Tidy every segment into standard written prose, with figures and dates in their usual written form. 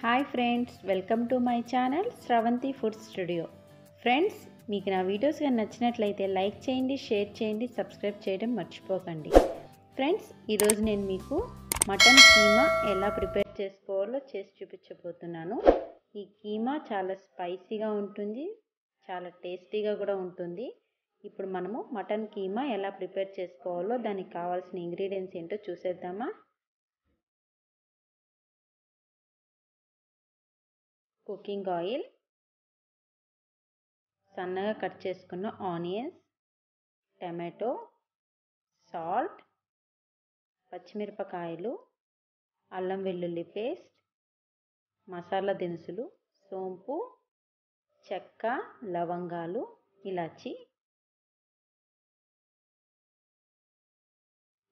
Hi friends, welcome to my channel Sravanthi food studio. Friends, మీకు నా videos కానీ నచ్చినట్లయితే లైక్ చేయండి, షేర్ చేయండి, సబ్స్క్రైబ్ చేయడం మర్చిపోకండి. ఫ్రెండ్స్, ఈరోజు నేను మీకు మటన్ కీమా ఎలా ప్రిపేర్ చేసుకోవాలో చేసి చూపించబోతున్నాను. ఈ కీమా చాలా స్పైసీగా ఉంటుంది, చాలా టేస్టీగా కూడా ఉంటుంది. ఇప్పుడు మనము మటన్ కీమా ఎలా ప్రిపేర్ చేసుకోవాలో దానికి కావాల్సిన ఇంగ్రీడియంట్స్ ఏంటో చూసేద్దామా. కుకింగ్ ఆయిల్, సన్నగా కట్ చేసుకున్న ఆనియన్స్, టమాటో, సాల్ట్, పచ్చిమిరపకాయలు, అల్లం వెల్లుల్లి పేస్ట్, మసాలా దినుసులు, సోంపు, చెక్క, లవంగాలు, ఇలాచి,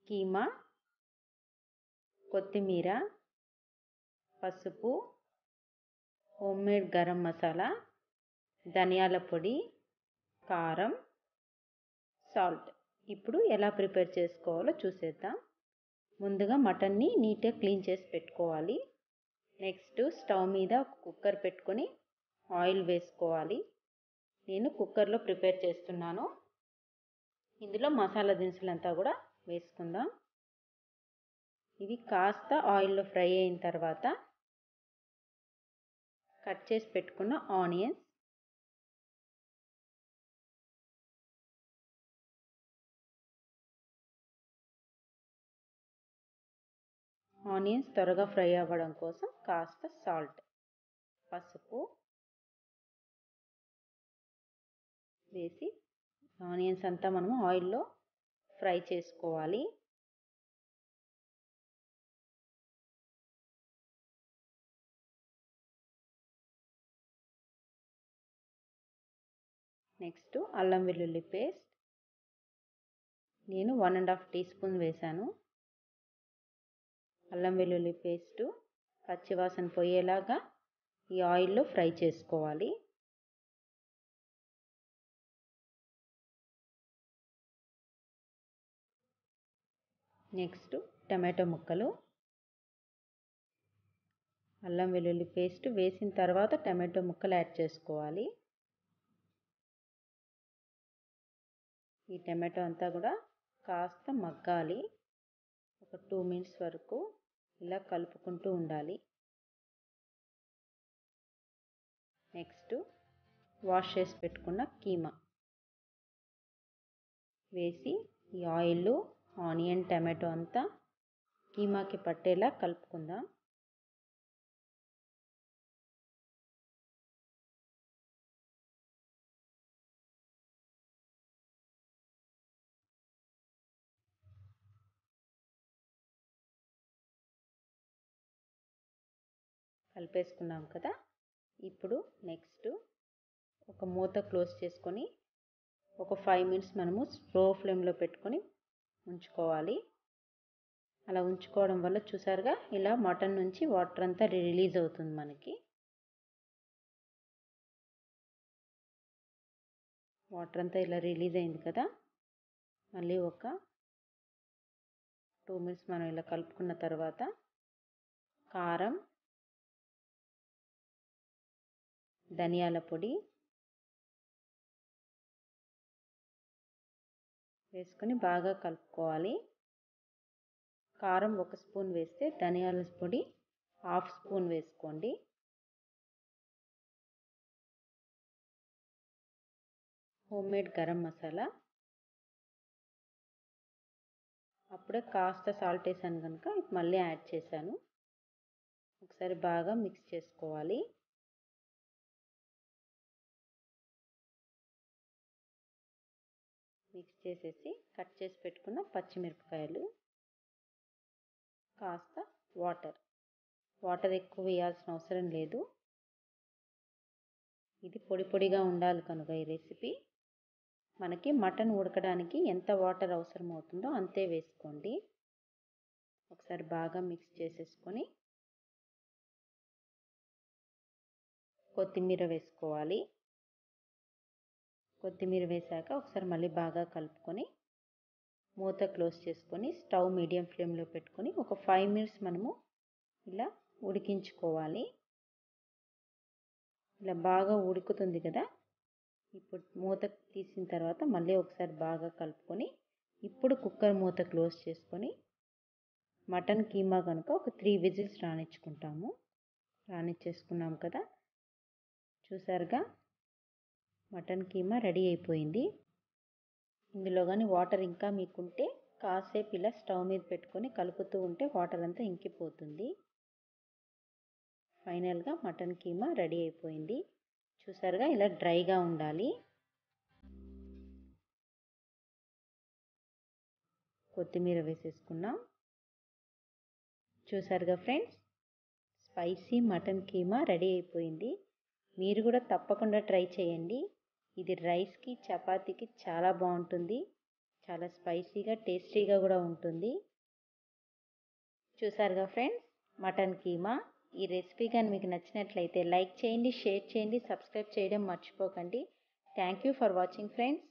కీమా, కొత్తిమీర, పసుపు, హోమ్మేడ్ గరం మసాలా, ధనియాల పొడి, కారం, సాల్ట్. ఇప్పుడు ఎలా ప్రిపేర్ చేసుకోవాలో చూసేద్దాం. ముందుగా మటన్ని నీట్గా క్లీన్ చేసి పెట్టుకోవాలి. నెక్స్ట్ స్టవ్ మీద కుక్కర్ పెట్టుకొని ఆయిల్ వేసుకోవాలి. నేను కుక్కర్లో ప్రిపేర్ చేస్తున్నాను. ఇందులో మసాలా దినుసులంతా కూడా వేసుకుందాం. ఇవి కాస్త ఆయిల్లో ఫ్రై అయిన తర్వాత కట్ చేసి పెట్టుకున్న ఆనియన్స్, త్వరగా ఫ్రై అవ్వడం కోసం కాస్త సాల్ట్, పసుపు వేసి ఆనియన్స్ అంతా మనము ఆయిల్లో ఫ్రై చేసుకోవాలి. నెక్స్ట్ అల్లం వెల్లుల్లి పేస్ట్ నేను 1.5 టీ స్పూన్ వేసాను. అల్లం వెల్లుల్లి పేస్టు పచ్చివాసన పోయేలాగా ఈ ఆయిల్లో ఫ్రై చేసుకోవాలి. నెక్స్ట్ టమాటో ముక్కలు, అల్లం వెల్లుల్లి పేస్ట్ వేసిన తర్వాత టమాటో ముక్కలు యాడ్ చేసుకోవాలి. ఈ టమాటో అంతా కూడా కాస్త మగ్గాలి. ఒక 2 మినిట్స్ వరకు ఇలా కలుపుకుంటూ ఉండాలి. నెక్స్ట్ వాష్ చేసి పెట్టుకున్న కీమా వేసి ఈ ఆయిల్, ఆనియన్, టమాటో అంతా కీమాకి పట్టేలా కలుపుకుందాం. కలిపేసుకున్నాం కదా. ఇప్పుడు నెక్స్ట్ ఒక మూత క్లోజ్ చేసుకొని ఒక 5 మినిట్స్ మనము స్లో ఫ్లేమ్లో పెట్టుకొని ఉంచుకోవాలి. అలా ఉంచుకోవడం వల్ల చూసారుగా ఇలా మటన్ నుంచి వాటర్ అంతా రిలీజ్ అవుతుంది మనకి. వాటర్ అంతా ఇలా రిలీజ్ అయింది కదా. మళ్ళీ ఒక 2 మినిట్స్ మనం ఇలా కలుపుకున్న తర్వాత కారం, ధనియాల పొడి వేసుకొని బాగా కలుపుకోవాలి. కారం 1 స్పూన్ వేస్తే ధనియాల పొడి 1/2 స్పూన్ వేసుకోండి. హోమ్మేడ్ గరం మసాలా అప్పుడే కాస్త సాల్ట్ వేసాను కనుక మళ్ళీ యాడ్ చేశాను. ఒకసారి బాగా మిక్స్ చేసుకోవాలి. మిక్స్ చేసేసి కట్ చేసి పెట్టుకున్న పచ్చిమిరపకాయలు, కాస్త వాటర్ ఎక్కువ వేయాల్సిన అవసరం లేదు. ఇది పొడి పొడిగా ఉండాలి కనుక ఈ రెసిపీ మనకి మటన్ ఉడకడానికి ఎంత వాటర్ అవసరం అవుతుందో అంతే వేసుకోండి. ఒకసారి బాగా మిక్స్ చేసేసుకొని కొత్తిమీర వేసుకోవాలి. కొత్తిమీర వేసాక ఒకసారి మళ్ళీ బాగా కలుపుకొని మూత క్లోజ్ చేసుకొని స్టవ్ మీడియం ఫ్లేమ్లో పెట్టుకొని ఒక 5 మినిట్స్ మనము ఇలా ఉడికించుకోవాలి. ఇలా బాగా ఉడుకుతుంది కదా. ఇప్పుడు మూత తీసిన తర్వాత మళ్ళీ ఒకసారి బాగా కలుపుకొని ఇప్పుడు కుక్కర్ మూత క్లోజ్ చేసుకొని మటన్ కీమా కనుక ఒక 3 విజిల్స్ రానిచ్చేసుకున్నాం కదా. చూసారుగా మటన్ కీమా రెడీ అయిపోయింది. ఇందులో కానీ వాటర్ ఇంకా మీకుంటే కాసేపు ఇలా స్టవ్ మీద పెట్టుకొని కలుపుతూ ఉంటే వాటర్ అంతా ఇంకిపోతుంది. ఫైనల్గా మటన్ కీమా రెడీ అయిపోయింది. చూసారుగా ఇలా డ్రైగా ఉండాలి. కొత్తిమీర వేసేసుకున్నాం. చూసారుగా friends, spicy mutton keema ready అయిపోయింది. మీరు కూడా తప్పకుండా ట్రై చేయండి. ఇది రైస్కి చపాతీకి చాలా బాగుంటుంది. చాలా స్పైసీగా టేస్టీగా కూడా ఉంటుంది. చూసారుగా ఫ్రెండ్స్, మటన్ కీమా. ఈ రెసిపీ కానీ మీకు నచ్చినట్లయితే లైక్ చేయండి, షేర్ చేయండి, సబ్స్క్రైబ్ చేయడం మర్చిపోకండి. Thank you for watching friends.